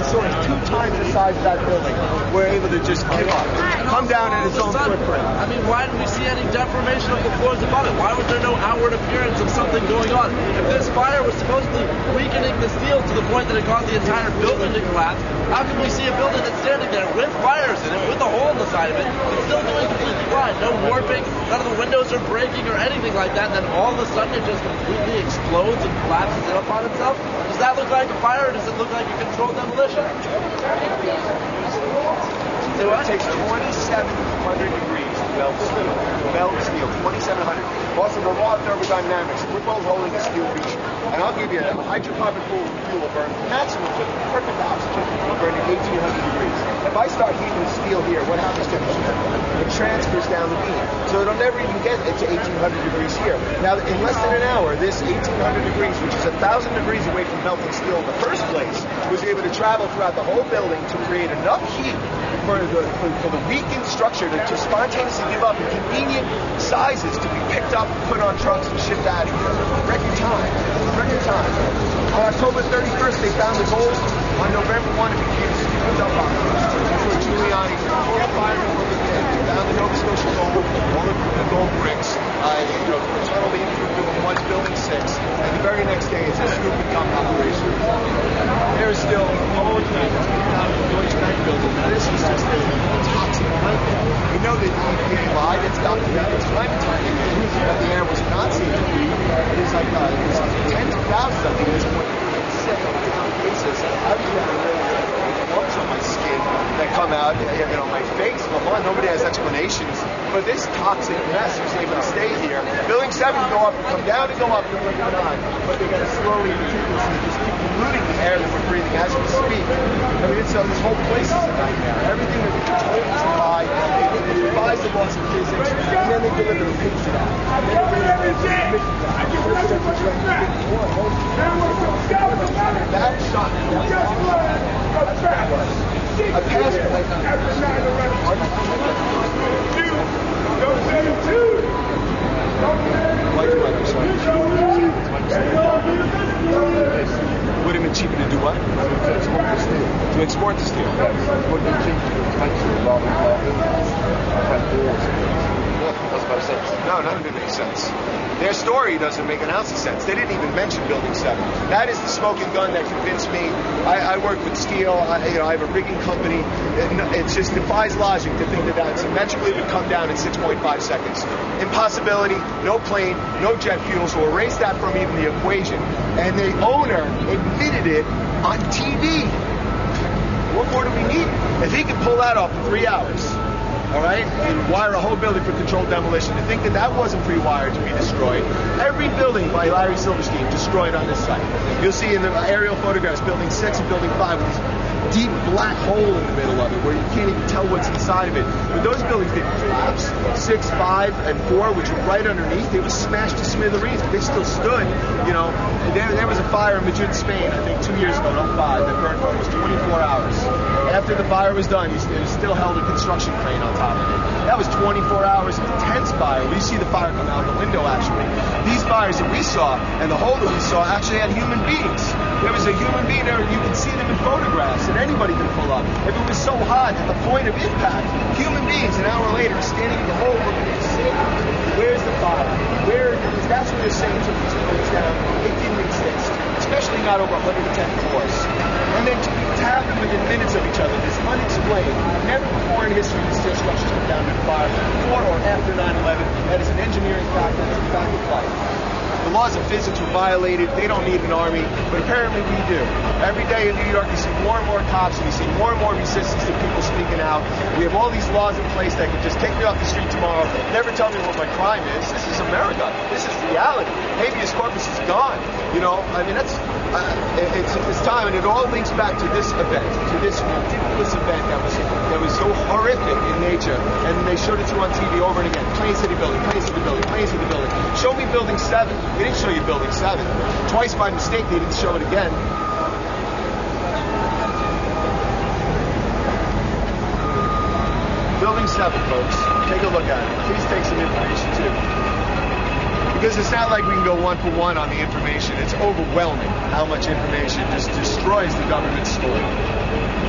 facilities 2 times the size of that building were able to just give up, come down in its own footprint. I mean, why didn't we see any deformation of the floors above it? Why was there no outward appearance of something going on? If this fire was supposedly weakening the steel to the point that it caused the entire building to collapse, how can we see a building that's standing there with fires in it, with a hole in the side of it, it's still doing completely fine, no warping, none of the windows are breaking or anything like that, and then all of a sudden it just completely explodes and collapses in upon itself? Does that look like a fire, or does it look like a controlled demolition? It takes 2,700 degrees to melt steel. Melt steel, 2,700. Also, the law of thermodynamics. We're both holding a steel beam. And I'll give you a hydrocarbon fuel will burn maximum with perfect oxygen will burn at 1,800 degrees. If I start heating the steel here, what happens to the heat? It transfers down the beam. So it'll never even get to 1,800 degrees here. Now, in less than an hour, this 1,800 degrees, which is 1,000 degrees away from melting steel in the first place, was able to travel throughout the whole building to create enough heat for the weakened structure to spontaneously give up in convenient sizes to be picked up, put on trucks, and shipped out of here. Record time. Record time. On October 31st, they found the gold. On November 1, it became a steel dump operation. That's where Giuliani, all the firemen were there. They found the Nova Scotia gold, all the gold bricks. The tunnel leading through was building 6, and the very next day, it's a stupid dump operation. There is still gold out of the Deutsche Bank building. Now, this is just a toxic nightmare. We know that EPA lied. It's documented time and time again that the air was not safe to breathe. It is like tens of thousands, I think, at this point, sick on a daily basis. I've been lumps on my skin that come out, my face. Well, nobody has explanations. But this toxic mess was able to stay here. Building 7 can go up and come down and go up to Building 9. But they got to slowly and meticulously just keep polluting the air that we're breathing as we speak. I mean, this whole place is a nightmare. Everything that we're told is a lie. They devise the laws of physics, and then they deliver the pigs to that. And then they deliver the mission to that. That shot. A passport. Would it have been cheaper to do what? To export the steel. Would have been cheaper to export the steel. No, none of it makes sense. Their story doesn't make an ounce of sense. They didn't even mention Building 7. That is the smoking gun that convinced me. I work with steel. I have a rigging company. It just defies logic to think that symmetrically would come down in 6.5 seconds. Impossibility. No plane, no jet fuel. So erase that from even the equation. And the owner admitted it on TV. What more do we need? If he could pull that off in 3 hours, all right, and wire a whole building for controlled demolition, to think that that wasn't pre-wired to be destroyed. Every building by Larry Silverstein destroyed on this site. You'll see in the aerial photographs, Building 6 and Building 5 with this deep black hole in the middle of it where you can't even tell what's inside of it. But those buildings didn't collapse. 6, 5, and 4, which were right underneath, they were smashed to smithereens, but they still stood. There was a fire in Madrid, Spain, I think 2 years ago, 2005, that burned for almost 24 hours. After the fire was done, it still held a construction crane on top of it. That was 24 hours of intense fire. We see the fire come out the window, actually. These fires that we saw, and the hole that we saw, actually had human beings. There was a human being there, you can see them in photographs, and anybody can pull up. If it was so hot at the point of impact, human beings an hour later standing in the hole looking at the city. Where's the fire? Because that's what they're saying took these buildings down. It didn't exist, especially not over 110 floors. And then to have them within minutes of each other is unexplained. Never before in history did steel structures come down to fire before or after 9/11. That is an engineering fact. That is a fact of life. The laws of physics were violated. They don't need an army, but apparently we do. Every day in New York, you see more and more cops, and you see more and more resistance to people speaking out. We have all these laws in place that could just take me off the street tomorrow, never tell me what my crime is. This is America. This is reality. Habeas corpus is gone. It's time, and it all links back to this event, to this ridiculous event that was so horrific in nature, and they showed it to you on TV over and again. Plain City Building, Plain City Building, Plain City Building. Show me Building 7. They didn't show you Building 7. Twice by mistake, they didn't show it again. Building 7, folks. Take a look at it. Please take some information, too. Because it's not like we can go one for one on the information. It's overwhelming how much information just destroys the government's story.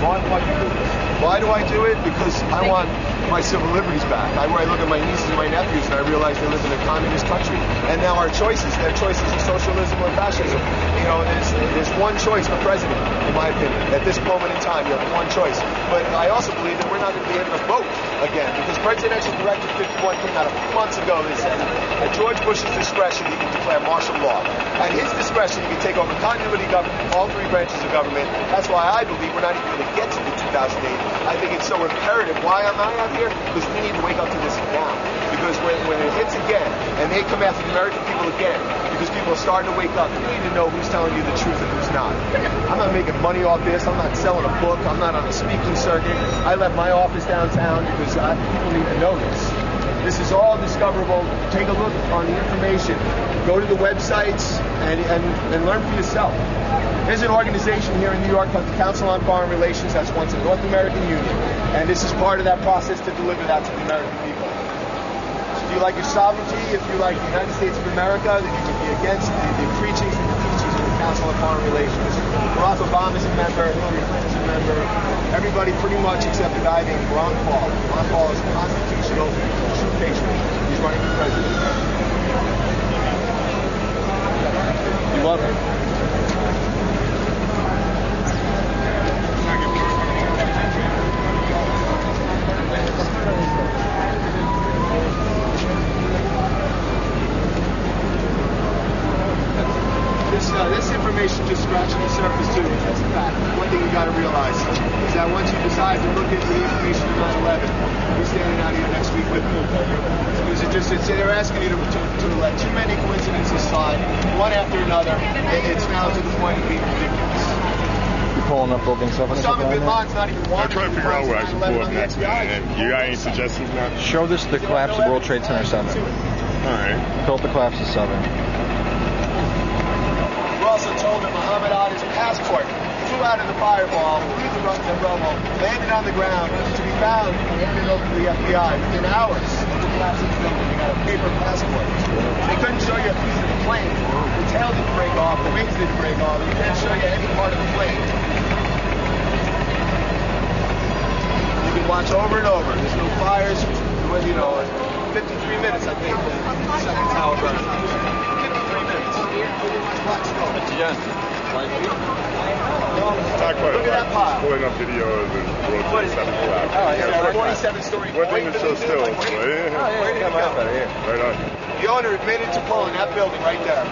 Why do you do this? Why do I do it? Because I want my civil liberties back. I look at my nieces and my nephews and I realize they live in a communist country. And now our choices, their choices are socialism or fascism. You know, there's one choice for president, in my opinion. At this moment in time, you have one choice. But I also believe that we're not going to be able to vote again because Presidential Directive 51 came out a few months ago that said at George Bush's discretion, he can declare martial law. At his discretion, he can take over continuity government, all three branches of government. That's why I believe we're not even going to get to the 2008. I think it's so imperative. Why am I out here? Because we need to wake up to this now. Because when it hits again, and they come after the American people again, because people are starting to wake up, you need to know who's telling you the truth and who's not. I'm not making money off this. I'm not selling a book. I'm not on a speaking circuit. I left my office downtown because people need to know this. This is all discoverable. Take a look on the information. Go to the websites and learn for yourself. There's an organization here in New York called the Council on Foreign Relations that's once a North American Union. And this is part of that process to deliver that to the American people. So if you like your sovereignty, if you like the United States of America, then you can be against the preachings and the teachings of the Council on Foreign Relations. Barack Obama's a member, Hillary Clinton's a member. Everybody pretty much except a guy named Ron Paul. Ron Paul is a constitutional true patriot. He's running for president. You love him. This information just scratching the surface too. That's a fact. One thing you got to realize is that once you decide to look into the information of 9/11, we're standing out here next week with you. Because they're asking you to let too many coincidences slide, one after another. It's now to the point of being ridiculous. You pulling up building 7 or something? Osama bin Laden's not even one. I'm trying to figure out where I should pull up next, man. You got any suggestions now? Show this the collapse of World Trade Center 7. Alright. Pull up the collapse of 7. We're also told that Muhammad Ali's passport flew out of the fireball, through the rubble, landed on the ground, to be found and handed over to the FBI within hours of the collapse of the building. They got a paper passport. They couldn't show you a piece of the plane. The tail didn't break off, the wings didn't break off. They can't show you any part of the plane. You can watch over and over. There's no fires. You know, 53 minutes, I think, the second tower burned. 53 minutes. Black smoke. Look at that pile. Pulling up videos and World Trade Center collapse. Oh, yeah, 27-story. One thing to show still. Where did it go? Right on. The owner admitted to pulling that building right there.